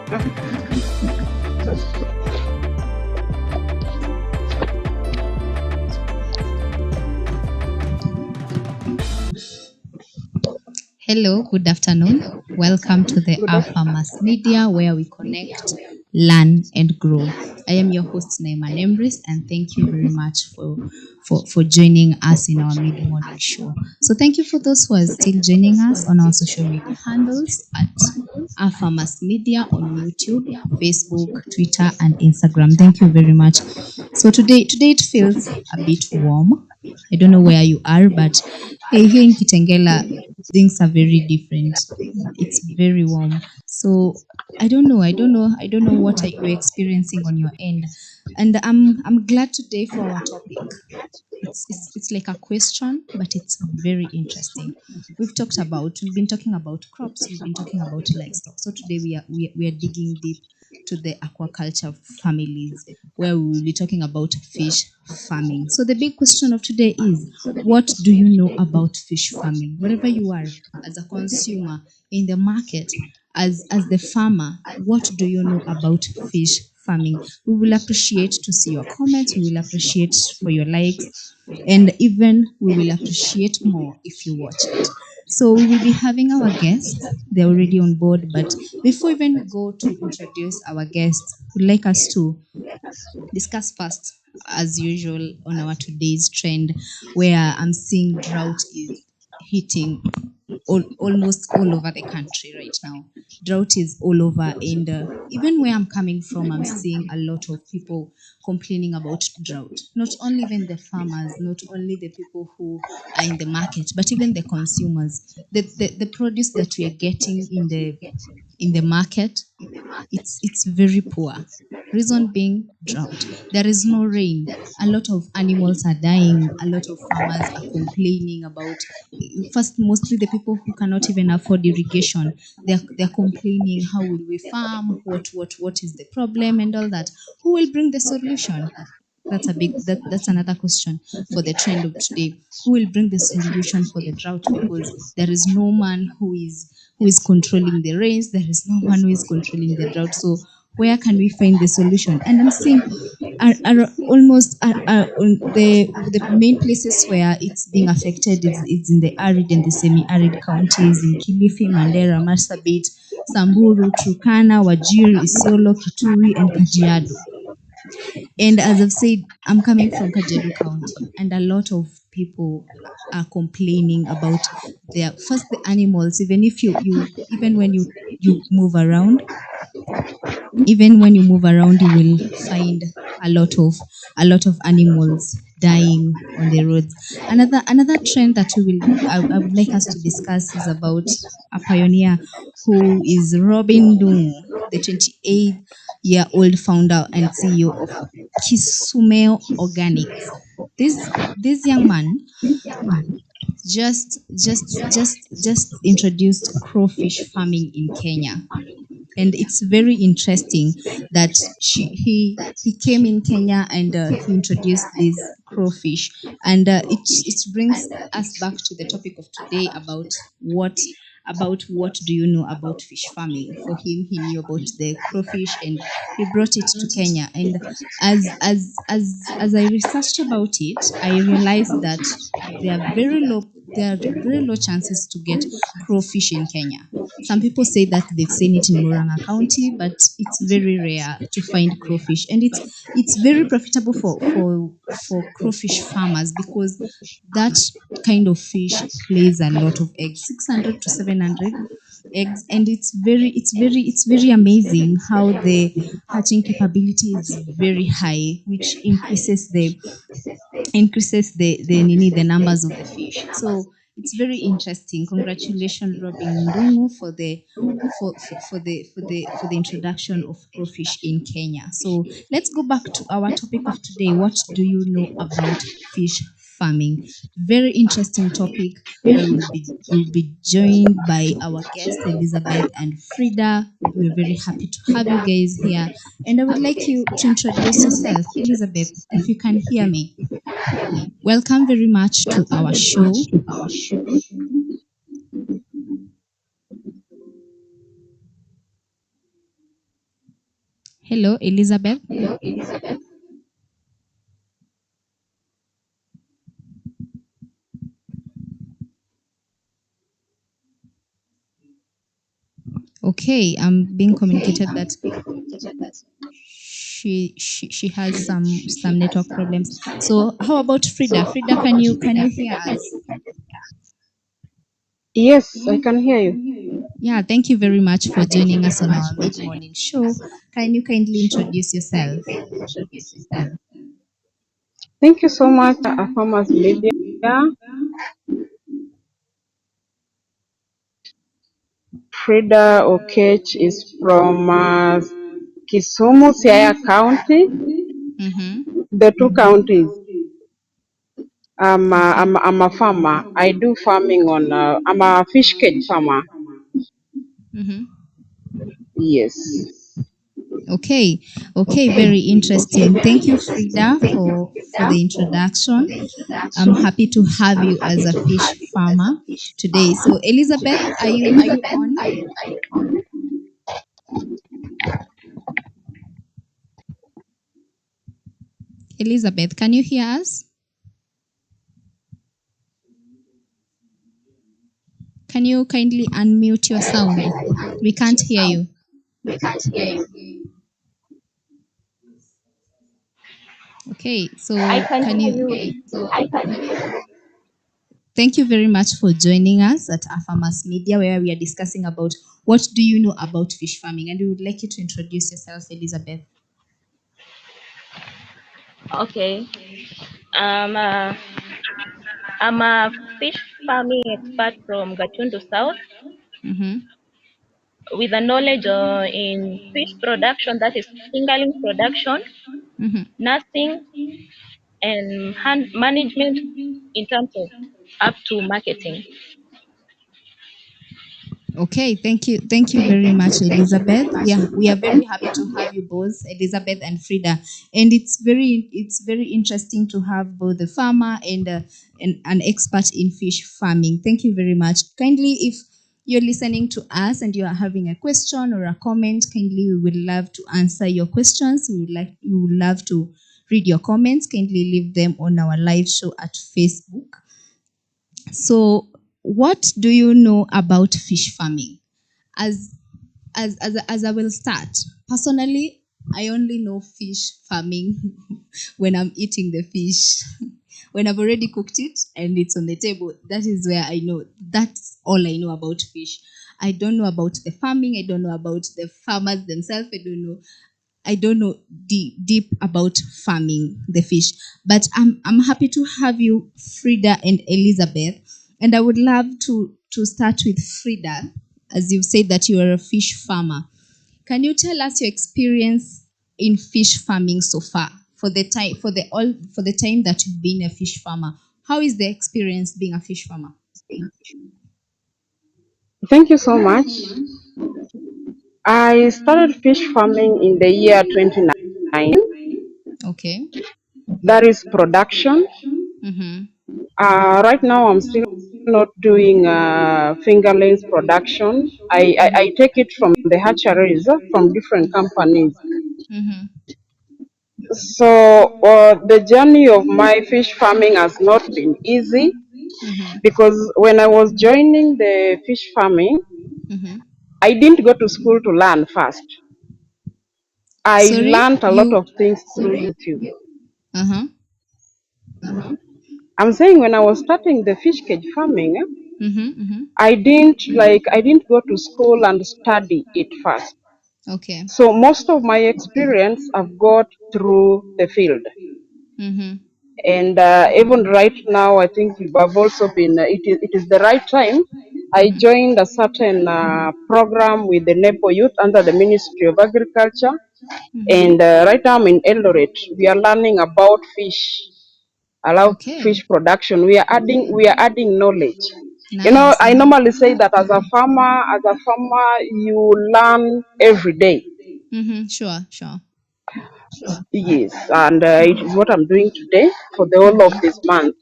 Hello, good afternoon. Welcome to the Alpha Mass Media where we connect, learn, and grow. I am your host, Naima Nembris, and thank you very much for joining us in our mid morning show. So, thank you for those who are still joining us on our social media handles at Alpha Mass Media on YouTube, Facebook, Twitter, and Instagram. Thank you very much. So, today it feels a bit warm. I don't know where you are, but hey, here in Kitengela, things are very different. It's very warm. So I don't know what are you experiencing on your end. And I'm glad today for our topic. It's like a question, but it's very interesting. We've been talking about crops, we've been talking about livestock. So today we are digging deep to the aquaculture families where we will be talking about fish farming. So the big question of today is, what do you know about fish farming? Wherever you are, as a consumer, in the market, as the farmer, what do you know about fish farming? We will appreciate to see your comments, we will appreciate for your likes, and even we will appreciate more if you watch it. So we will be having our guests. They're already on board, but before even we go to introduce our guests, we'd like us to discuss first, as usual, on our today's trend, where I'm seeing drought is hitting almost all over the country right now. Drought is all over, and even where I'm coming from, I'm seeing a lot of people complaining about drought. Not only even the farmers, not only the people who are in the market, but even the consumers. The produce that we are getting in the market, it's very poor. Reason being drought. There is no rain. A lot of animals are dying. A lot of farmers are complaining about, first, mostly the people who cannot even afford irrigation. They're complaining, how will we farm? What is the problem and all that? Who will bring the solution? That's another question for the trend of today. Who will bring the solution for the drought? Because there is no man who is controlling the rains, there is no one who is controlling the drought. So where can we find the solution? And I'm seeing are almost on the main places where it's being affected is in the arid and the semi-arid counties in Kilifi, Mandera, Marsabit, Samburu, Turkana, Wajir, Isiolo, Kitui, and Kajiado. And as I've said, I'm coming from Kajiado County, and a lot of people are complaining about their, first, the animals. Even if you even when you move around, even when you move around, you will find a lot of animals dying on the roads. Another trend that I would like us to discuss is about a pioneer who is Robin Dung, the 28-year-old founder and CEO of Kisumeo Organics. This young man just introduced crawfish farming in Kenya, and it's very interesting that he came in Kenya and he introduced this crawfish, and it brings us back to the topic of today about what do you know about fish farming. For him, he knew about the crawfish and he brought it to Kenya. And as I researched about it, I realized that there are very low there are very low chances to get crawfish in Kenya. Some people say that they've seen it in Murang'a County, but it's very rare to find crawfish, and it's very profitable for crawfish farmers because that kind of fish lays a lot of eggs, 600 to 700 eggs, and it's very amazing how the hatching capability is very high, which increases the numbers of the fish. So it's very interesting. Congratulations, Robin Ndungu, for the introduction of crawfish in Kenya. So let's go back to our topic of today. What do you know about fish farming? Very interesting topic where we'll be joined by our guests Elizabeth and Frida. We're very happy to have you guys here, and I would like you to introduce yourself. Elizabeth, if you can hear me. Welcome very much to our show. Hello, Elizabeth. Okay, I'm being communicated that she has some network problems. So how about Frida? Frida, can you hear us? Yes, I can hear you. Yeah, thank you very much for joining us on our mid-morning show. Can you kindly introduce yourself? Thank you so much, Farmers Media. Frida Okech is from Kisumu, Siaya County, Mm-hmm. the two counties. Okay. I'm a farmer. I do farming on, I'm a fish cage farmer. Mm-hmm. Yes. Okay, okay, very interesting. Thank you, Frida, for the introduction. I'm happy to have you as a fish farmer today. So, Elizabeth, are you on? Elizabeth, can you hear us? Can you kindly unmute your sound? We can't hear you. Okay, I so can can hear you? you. Thank you very much for joining us at Farmers Media, where we are discussing about what do you know about fish farming, and we would like you to introduce yourself, Elizabeth. Okay. Um, uh, I'm a fish farming expert from Gatundu South Mm-hmm. with a knowledge in fish production, that is fingerling production, Mm-hmm. nursing, and hand management in terms of up to marketing. Okay, thank you very much, Elizabeth. We are very happy to have you both, Elizabeth and Frida, and it's very interesting to have both the farmer and an expert in fish farming. Thank you very much. Kindly, if you're listening to us and you are having a question or a comment, kindly we would love to answer your questions. We would love to read your comments. Kindly leave them on our live show at Facebook. So, what do you know about fish farming? as as I will start personally, I only know fish farming when I'm eating the fish. When I've already cooked it and it's on the table, that is where I know. That's all I know about fish. I don't know about the farming. I don't know about the farmers themselves. I don't know deep about farming the fish. But I'm happy to have you, Frida and Elizabeth. And I would love to start with Frida, as you've said that you are a fish farmer. Can you tell us your experience in fish farming so far, for the time that you've been a fish farmer? How is the experience being a fish farmer? Thank you so much. I started fish farming in the year 2019. Okay. That is production. Mm-hmm. Right now, I'm still not doing fingerlings production. I take it from the hatcheries from different companies. Mm-hmm. So the journey of my fish farming has not been easy Mm-hmm. because when I was joining the fish farming, Mm-hmm. I didn't go to school to learn first. I Sorry, learned a lot you. of things through YouTube. Uh-huh. I'm saying when I was starting the fish cage farming, Mm-hmm. Mm-hmm. I didn't go to school and study it first. Okay. So most of my experience I've got through the field. Mm-hmm. And even right now, I think I've also been, it is the right time. I Mm-hmm. joined a certain program with the NEPO youth under the Ministry of Agriculture. And Mm-hmm. right now I'm in Eldoret. We are learning about Okay. fish production. We are adding knowledge. Nice. I Uh-huh. normally say that as a farmer, you learn every day. Mm-hmm. Sure, sure. Yes, and it is what I'm doing today for the whole of Mm-hmm. this month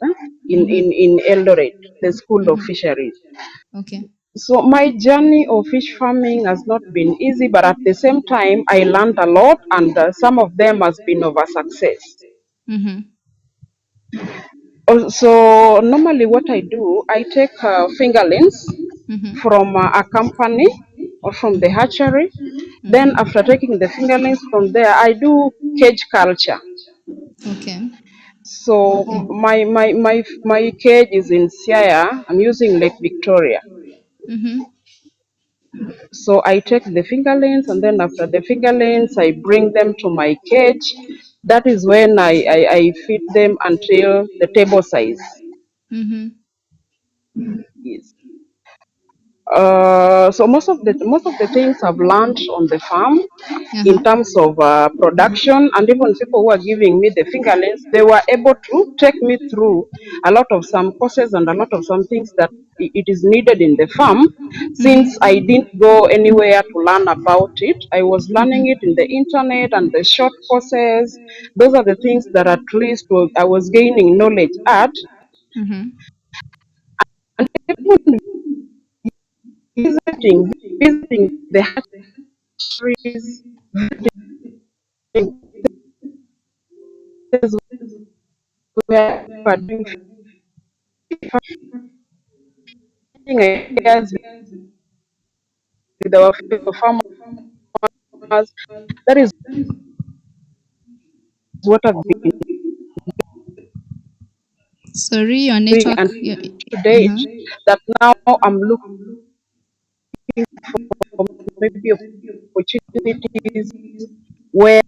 in Mm-hmm. in in Eldoret, the School of Mm-hmm. Fisheries. Okay. So my journey of fish farming has not been easy, but at the same time, I learned a lot, and some of them has been of a success. Mm-hmm. So normally, what I do, I take fingerlings Mm-hmm. from a company or from the hatchery. Then Mm-hmm. after taking the fingerlings from there, I do cage culture. Okay. So Okay. my cage is in Siaya. I'm using Lake Victoria. Mm-hmm. So I take the fingerlings, and then after the fingerlings, I bring them to my cage. That is when I feed them until the table size. Mm-hmm. Yes. So most of the things I've learned on the farm in Uh-huh. terms of production, and even people who are giving me the fingerlings, they were able to take me through a lot of some courses and a lot of some things that it is needed in the farm. Since I Mm-hmm. didn't go anywhere to learn about it, I was learning it in the internet and the short courses. Those are the things that at least I was gaining knowledge at. Mm-hmm. And even visiting the hatcheries, visiting places where we are doing fishing ideas with our fellow farmers. That is what I've been Sorry, your doing network. until Your, date. uh-huh. That now I'm looking for maybe opportunities where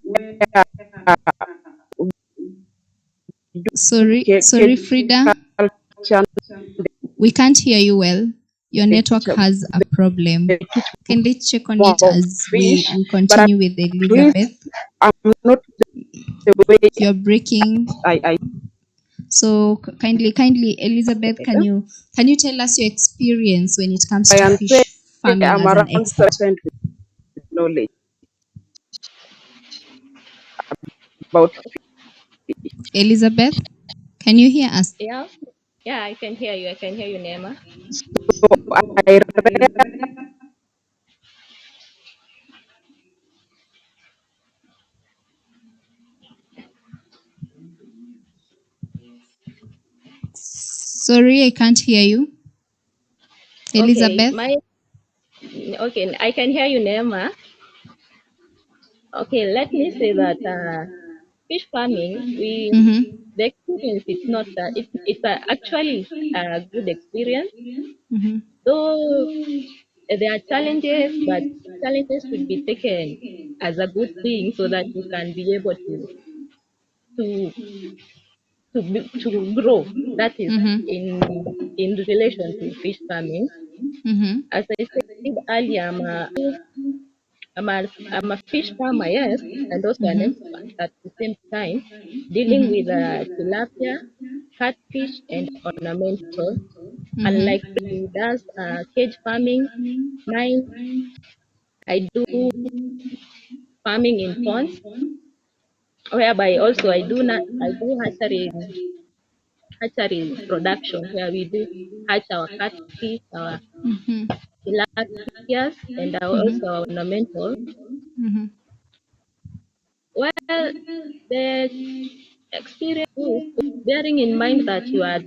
we do Sorry, cage Frida. culture. We can't hear you well. Your They network teach, has a problem. they teach Kindly check on more it about as we, fish, we but at continue with least Elizabeth. I'm not the way You're breaking. I So kindly, Elizabeth, can you tell us your experience when it comes to can say fish farming I'm as an around expert? 7% with knowledge about fish. Elizabeth, can you hear us? Yeah, yeah, I can hear you. I can hear you, Nema. So I Sorry, I can't hear you. Okay, Elizabeth? okay, I can hear you, Nema. Okay, let me say that fish farming, Mm-hmm. the experience, it's actually a good experience. Mm-hmm. Though there are challenges, but challenges should be taken as a good thing so that you can be able to to grow. That is Mm-hmm. in relation to fish farming. Mm-hmm. As I said earlier, I'm a fish farmer, yes, and also an Mm-hmm. expert at the same time, dealing with Mm-hmm. tilapia, catfish, and ornamental. Unlike Mm-hmm. he does cage farming, mine I do farming in ponds, whereby also I do hatchery production where we do hatch our catfish, our Mm-hmm. tilapias, and also our ornamental. Mm-hmm. Well, the experience is bearing in mind that you are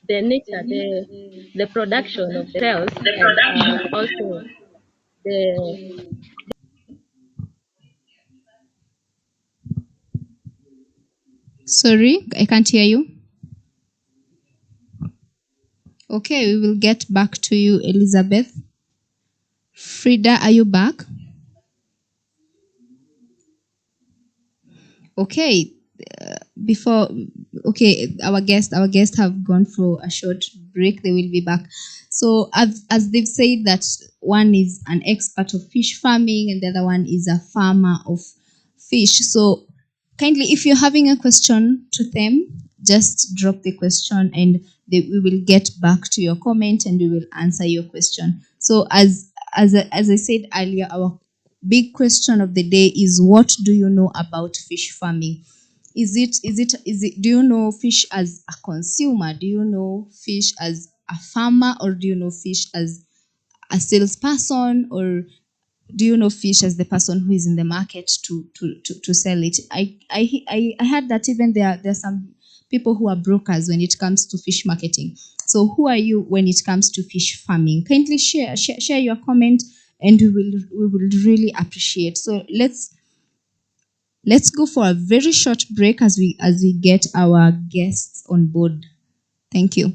the nature, the production of the cells, and also the Sorry, I can't hear you. Okay, we will get back to you, Elizabeth. Frida, are you back? Okay, before okay, our guests have gone for a short break. They will be back. So as they've said that one is an expert of fish farming and the other one is a farmer of fish. So kindly, if you're having a question to them, just drop the question and we will get back to your comment and we will answer your question. So as I said earlier, our big question of the day is, what do you know about fish farming? Is it do you know fish as a consumer? Do you know fish as a farmer, or do you know fish as a salesperson, or do you know fish as the person who is in the market to sell it? I heard that even there are some people who are brokers when it comes to fish marketing. So who are you when it comes to fish farming? Kindly share your comment, and we will really appreciate. So let's go for a very short break as we get our guests on board. Thank you.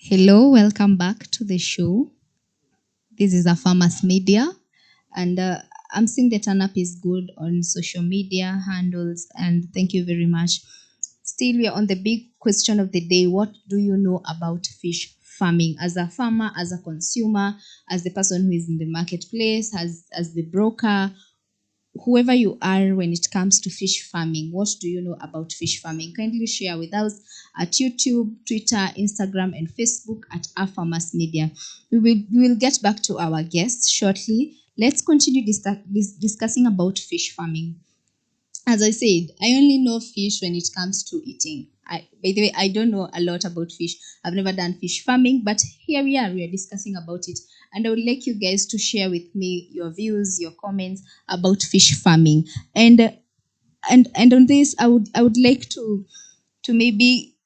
Hello, welcome back to the show. This is a Farmers Media, and I'm seeing the turn up is good on social media handles, and thank you very much. Still, we are on the big question of the day. What do you know about fish farming? As a farmer, as a consumer, as the person who is in the marketplace, as the broker, whoever you are when it comes to fish farming, what do you know about fish farming? Kindly share with us at YouTube, Twitter, Instagram, and Facebook at Our Farmers Media. We will get back to our guests shortly. Let's continue discussing about fish farming. As I said, I only know fish when it comes to eating. By the way, I don't know a lot about fish. I've never done fish farming, but here we are. We are discussing about it, and I would like you guys to share with me your views, your comments about fish farming. And on this, I would like to maybe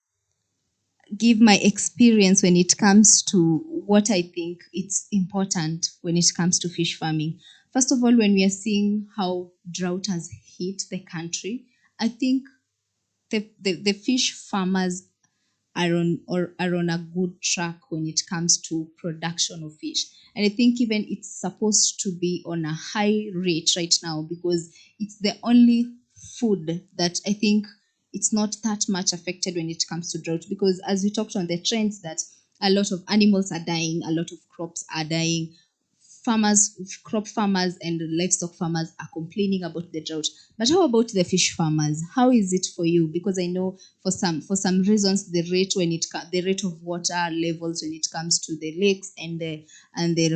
give my experience when it comes to what I think it's important when it comes to fish farming. First of all, when we are seeing how drought has hit the country, I think the fish farmers are on a good track when it comes to production of fish. And I think even it's supposed to be on a high rate right now because it's the only food that I think it's not that much affected when it comes to drought. Because as we talked on the trends that a lot of animals are dying, a lot of crops are dying, farmers, crop farmers and livestock farmers are complaining about the drought. But how about the fish farmers? How is it for you? Because I know for some reasons the rate of water levels when it comes to the lakes and the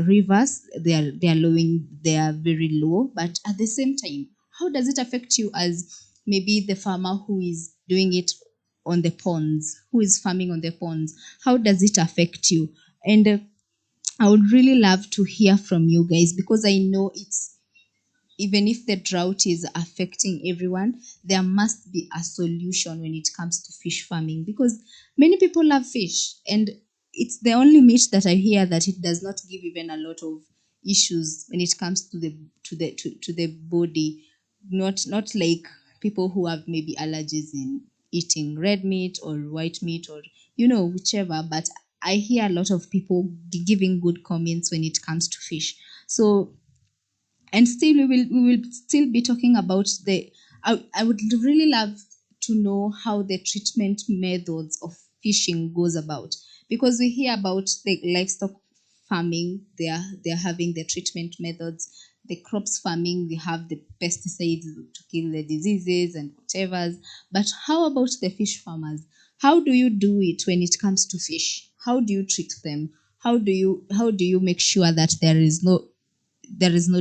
rivers, they are very low. But at the same time, how does it affect you as maybe the farmer who is doing it on the ponds, who is farming on the ponds? How does it affect you? And I would really love to hear from you guys because I know it's even if the drought is affecting everyone, there must be a solution when it comes to fish farming because many people love fish and it's the only meat that I hear that it does not give even a lot of issues when it comes to the body. Not like people who have maybe allergies in eating red meat or white meat or whichever, but I hear a lot of people giving good comments when it comes to fish. So, and still we will still be talking about I would really love to know how the treatment methods of fishing goes about because we hear about the livestock farming, they are having the treatment methods. The crops farming, they have the pesticides to kill the diseases and whatever. But how about the fish farmers? How do you do it when it comes to fish? How do you treat them? How do you make sure that there is no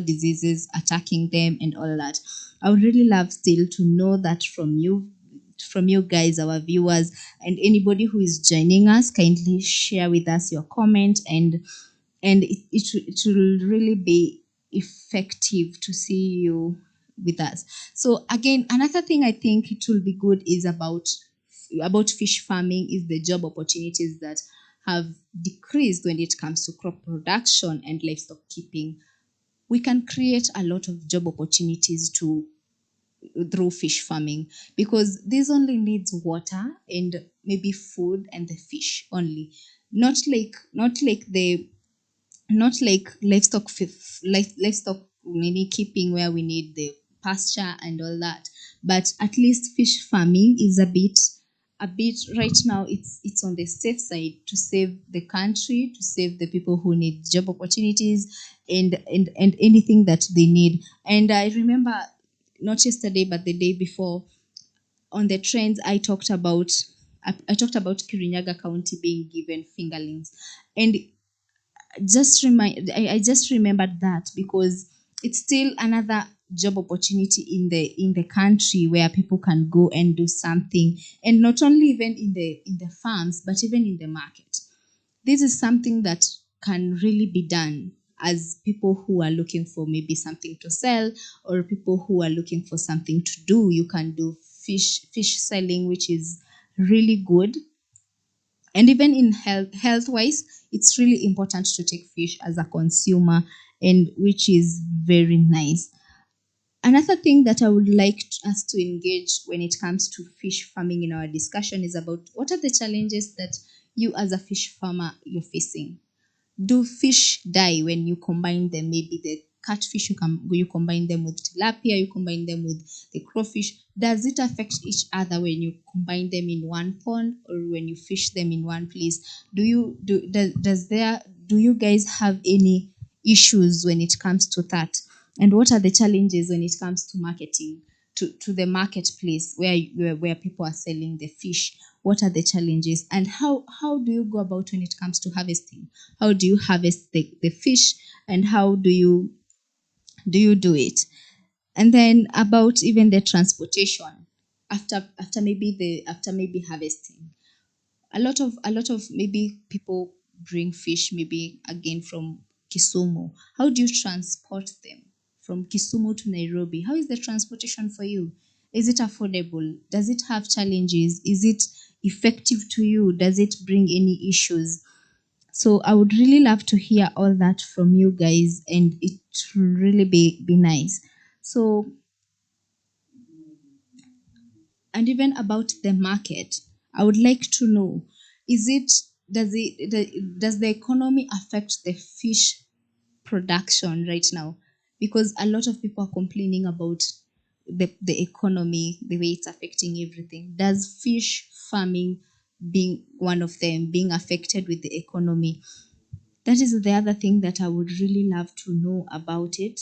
diseases attacking them and all that? I would really love still to know that from you guys, our viewers, and anybody who is joining us. Kindly share with us your comment, and it will really be effective to see you with us. So again, another thing I think it will be good is about fish farming is the job opportunities that have decreased when it comes to crop production and livestock keeping. We can create a lot of job opportunities to through fish farming because this only needs water and maybe food and the fish only, not like livestock maybe keeping where we need the pasture and all that. But at least fish farming is a bit right now, it's on the safe side to save the country, to save the people who need job opportunities and anything that they need. And I remember not yesterday but the day before, on the trends I talked about Kirinyaga County being given fingerlings. And I just remembered that because it's still another job opportunity in the country where people can go and do something, and not only even in the farms but even in the market. This is something that can really be done as people who are looking for maybe something to sell, or people who are looking for something to do. You can do fish selling, which is really good. And even in health wise, it's really important to take fish as a consumer, and which is very nice. Another thing that I would like us to engage when it comes to fish farming in our discussion is about what are the challenges that you as a fish farmer you're facing. Do fish die when you combine them? Maybe the catfish, you combine them with tilapia, you combine them with the crawfish. Does it affect each other when you combine them in one pond or when you fish them in one place? Do you guys have any issues when it comes to that? And what are the challenges when it comes to marketing, to the marketplace where people are selling the fish? What are the challenges, and how do you go about when it comes to harvesting? How do you harvest the fish, and how do you do it? And then about even the transportation after maybe harvesting. A lot of maybe people bring fish maybe again from Kisumu. How do you transport them from Kisumu to Nairobi? How is the transportation for you? Is it affordable? Does it have challenges? Is it effective to you? Does it bring any issues? So I would really love to hear all that from you guys, and it will really be nice. So, and even about the market, I would like to know, is it does the economy affect the fish production right now? Because a lot of people are complaining about the economy, the way it's affecting everything. Does fish farming being one of them being affected with the economy? That is the other thing that I would really love to know about it.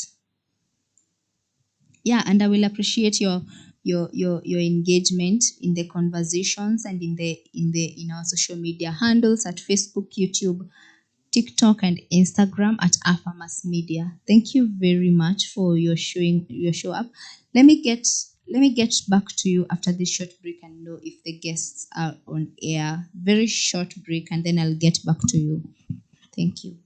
Yeah, and I will appreciate your engagement in the conversations and in our social media handles at Facebook, YouTube, TikTok, and Instagram at Alpha Mass Media. Thank you very much for your show up. Let me get back to you after this short break and know if the guests are on air. Very short break, and then I'll get back to you. Thank you.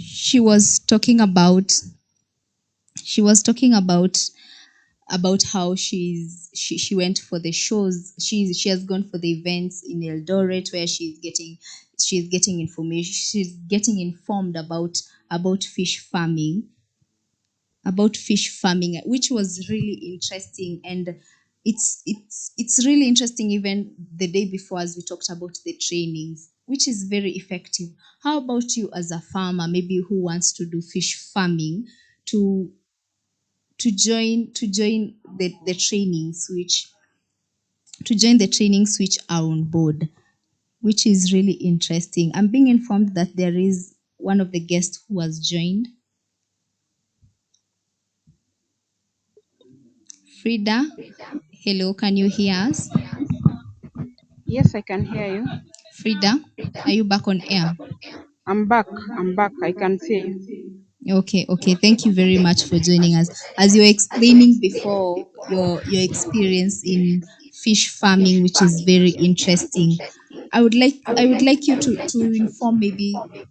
She was talking about she was talking about about how she went for the shows. She has gone for the events in Eldoret where she's getting information. She's getting informed about fish farming, which was really interesting. And it's really interesting. Even the day before, as we talked about the trainings, which is very effective. How about you as a farmer, maybe who wants to do fish farming, to join the trainings which are on board, which is really interesting. I'm being informed that there is one of the guests who has joined. Frida, hello, can you hear us? Yes, I can hear you. Frida, are you back on air? I'm back. I'm back. I can see you. Okay, okay. Thank you very much for joining us. As you were explaining before your experience in fish farming, which is very interesting, I would like you to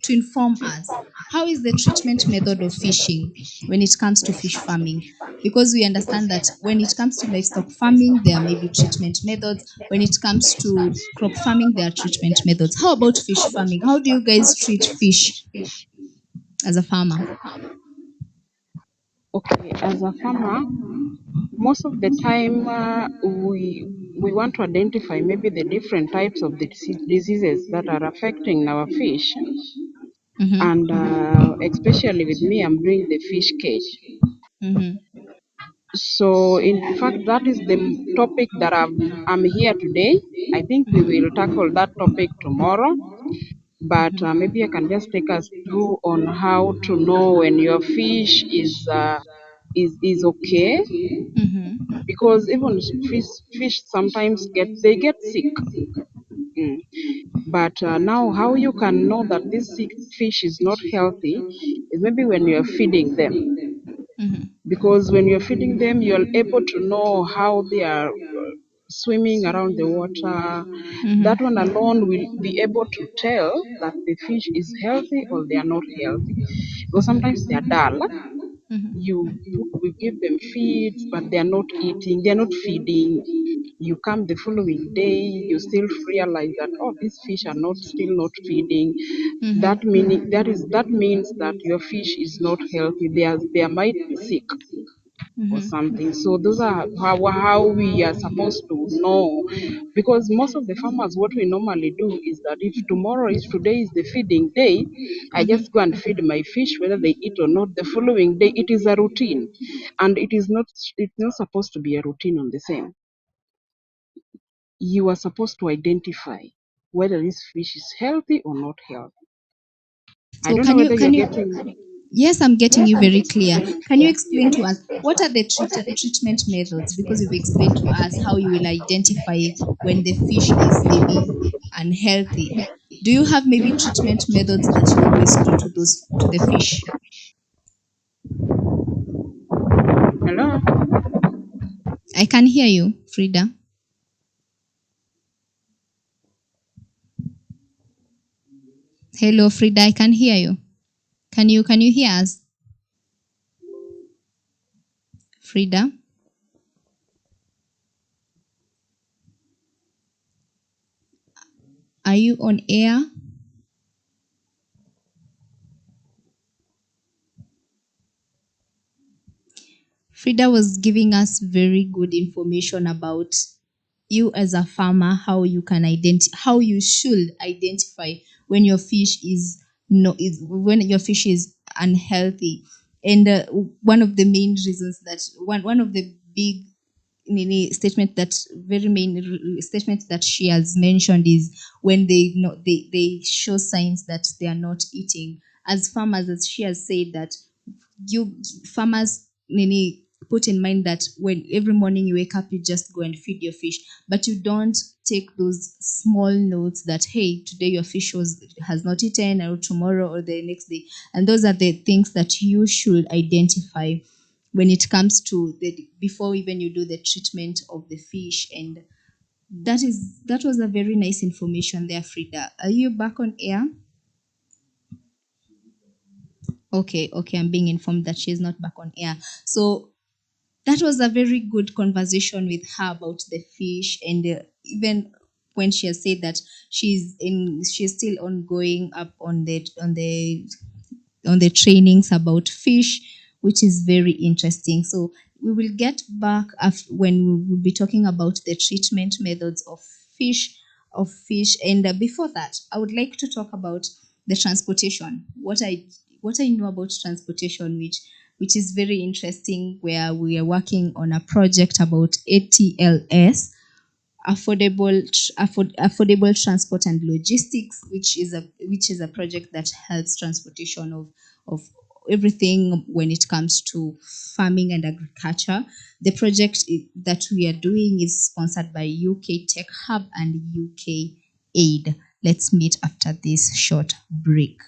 inform us, how is the treatment method of fishing when it comes to fish farming? Because we understand that when it comes to livestock farming, there may be treatment methods. When it comes to crop farming, there are treatment methods. How about fish farming? How do you guys treat fish as a farmer? Okay, as a farmer, most of the time we want to identify maybe the different types of the diseases that are affecting our fish, Mm-hmm. and especially with me, I'm doing the fish cage. Mm-hmm. So, in fact, that is the topic that I'm here today. I think we will tackle that topic tomorrow, but maybe I can just take us through on how to know when your fish is okay, Mm-hmm. because even fish sometimes get sick. Mm. But now, how you can know that this sick fish is not healthy is maybe when you're feeding them, Mm-hmm. because when you're feeding them, you're able to know how they are swimming around the water. That one alone will be able to tell that the fish is healthy or they are not healthy. Because sometimes they are dull. We give them feeds, but they are not eating, they are not feeding. You come the following day, you still realize that, oh, these fish are not still not feeding. That means that your fish is not healthy. They might be sick or something. So those are how we are supposed to know. Because most of the farmers, what we normally do is that if today is the feeding day, I just go and feed my fish whether they eat or not. The following day it is a routine, and it's not supposed to be a routine on the same. You are supposed to identify whether this fish is healthy or not healthy. I So don't know can you whether you're can you getting. yes, I'm getting you very clear. Can you explain to us what are the treatment methods? Because you've explained to us how you will identify when the fish is maybe unhealthy. Do you have maybe treatment methods that you always do to the fish? Hello. I can hear you, Frida. Hello, Frida, I can hear you. Can you hear us? Frida, are you on air? Frida was giving us very good information about you as a farmer, how you should identify when your fish is no is when your fish is unhealthy. And one of the main reasons that one of the big statement that very main statement that she has mentioned is when they show signs that they are not eating. As farmers, as she has said, that you farmers put in mind that when every morning you wake up, you just go and feed your fish, but you don't take those small notes that, hey, today your fish has not eaten, or tomorrow or the next day. And those are the things that you should identify when it comes to the before even you do the treatment of the fish. And that was a very nice information there, Frida. Are you back on air? Okay, okay, I'm being informed that she's not back on air. So that was a very good conversation with her about the fish, and even when she has said that she's still ongoing up on the trainings about fish, which is very interesting. So we will get back when we will be talking about the treatment methods of fish. And before that, I would like to talk about the transportation. What I know about transportation, which is very interesting, where we are working on a project about ATLS, affordable transport and logistics, which is a project that helps transportation of everything when it comes to farming and agriculture. The project that we are doing is sponsored by UK Tech Hub and UK Aid. Let's meet after this short break.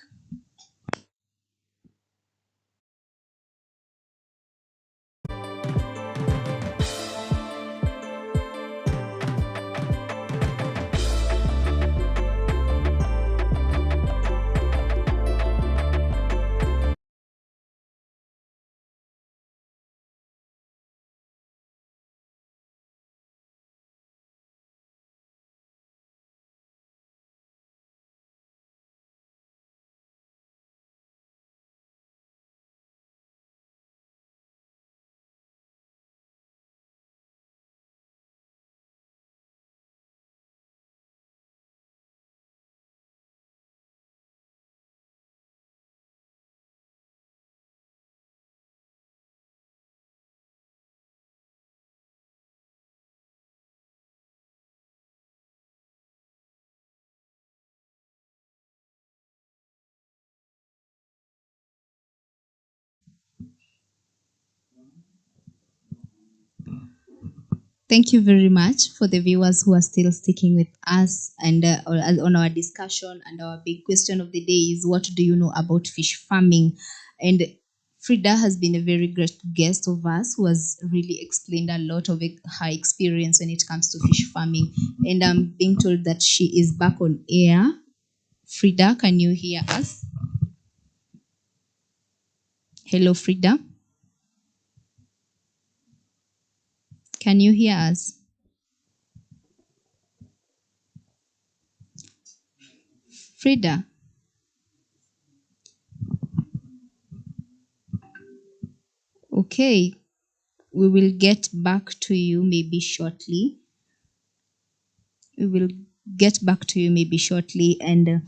Thank you very much for the viewers who are still sticking with us and on our discussion. And our big question of the day is, what do you know about fish farming? And Frida has been a very great guest of us who has really explained a lot of her experience when it comes to fish farming. And I'm being told that she is back on air. Frida, can you hear us? Hello, Frida. Can you hear us? Frida. Okay, we will get back to you maybe shortly. We will get back to you maybe shortly. And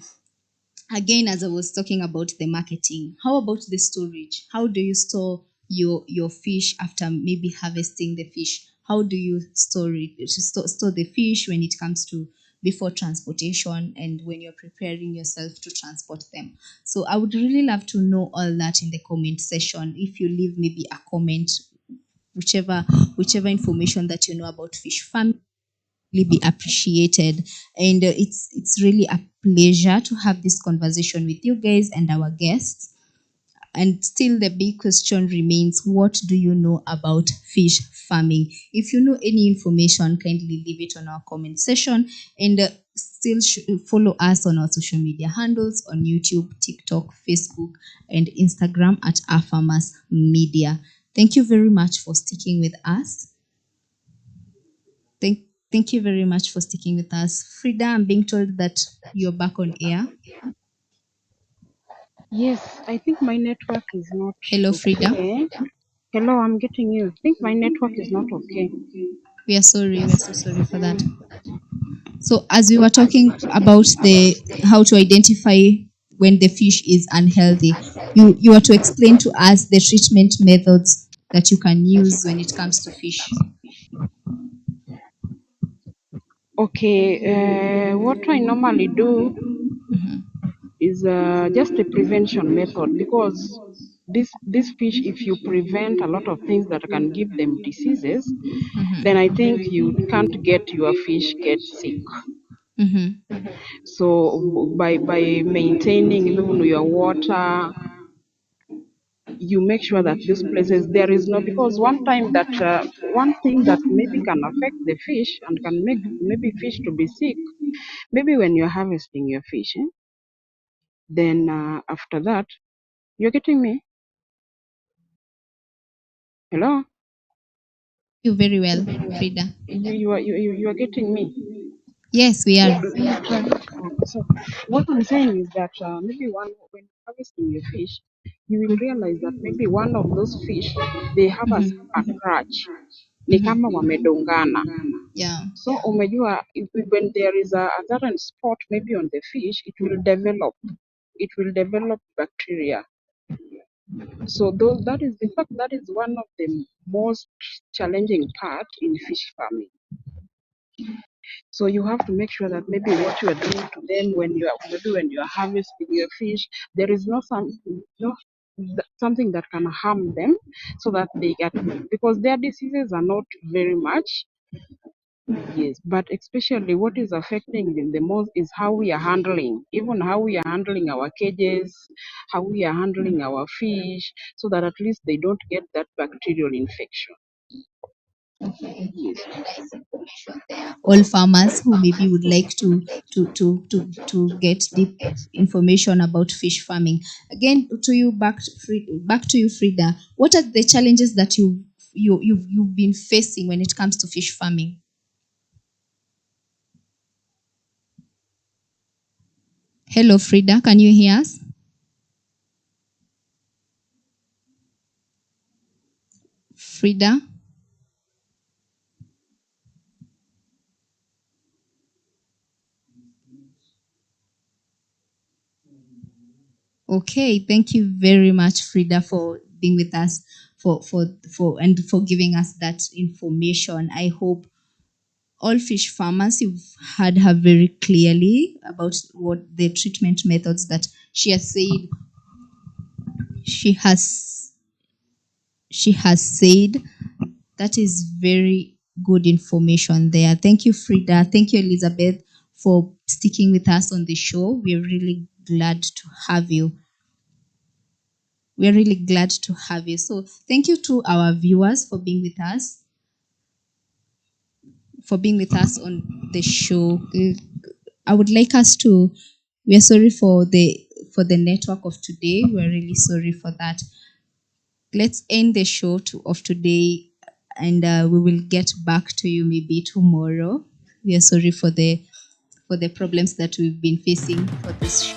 again, as I was talking about the marketing, how about the storage? How do you store your fish after maybe harvesting the fish? How do you store it? Store the fish when it comes to before transportation and when you're preparing yourself to transport them. So I would really love to know all that in the comment section. If you leave maybe a comment, whichever information that you know about fish farming really be appreciated. And it's really a pleasure to have this conversation with you guys and our guests. And still the big question remains, what do you know about fish farming? If you know any information, kindly leave it on our comment section. And still follow us on our social media handles on YouTube, TikTok, Facebook, and Instagram at Our Farmers Media. Thank you very much for sticking with us. Thank, thank you very much for sticking with us. Frida, I'm being told that you're back on air. Yes, I think my network is not Hello, Frida. okay. Hello, I'm getting you. I think my network is not okay. We are sorry. We are so sorry for that. So, as we were talking about the how to identify when the fish is unhealthy, you are to explain to us the treatment methods that you can use when it comes to fish. Okay, what I normally do is just a prevention method, because this fish, if you prevent a lot of things that can give them diseases, then I think you can't get your fish get sick. Mm-hmm. So by maintaining even your water, you make sure that these places there is no, because one thing that maybe can affect the fish and can make maybe fish to be sick, maybe when you're harvesting your fish, then after that, you're getting me? Hello? You very well, Frida. You are getting me. Yes, we are. So what I'm saying is that maybe one when harvesting your fish, you will realize that maybe one of those fish they have a crutch, ni kama wamedongana. Yeah. So umejua when there is a certain spot maybe on the fish, it will develop bacteria. So those, that is, in fact, that is one of the most challenging part in fish farming. So you have to make sure that maybe what you are doing to them when you are maybe when you are harvesting your fish, there is no something that can harm them, so that they get, because their diseases are not very much. Yes, but especially what is affecting them the most is how we are handling, even how we are handling our cages, how we are handling our fish, so that at least they don't get that bacterial infection. Yes. All farmers who maybe would like to get deep information about fish farming. Again, to you back to you, Frida. What are the challenges that you've been facing when it comes to fish farming? Hello, Frida. Can you hear us? Frida? Okay, thank you very much, Frida, for being with us for giving us that information. I hope all fish farmers you've heard her very clearly about what the treatment methods that she has said she has she has said. That is very good information there. Thank you, Frida. Thank you, Elizabeth, for sticking with us on the show. We're really glad to have you. We're really glad to have you. So thank you to our viewers for being with us on the show. I would like us to. We are sorry for the network of today. We're really sorry for that. Let's end the show of today, and we will get back to you maybe tomorrow. We are sorry for the problems that we've been facing for this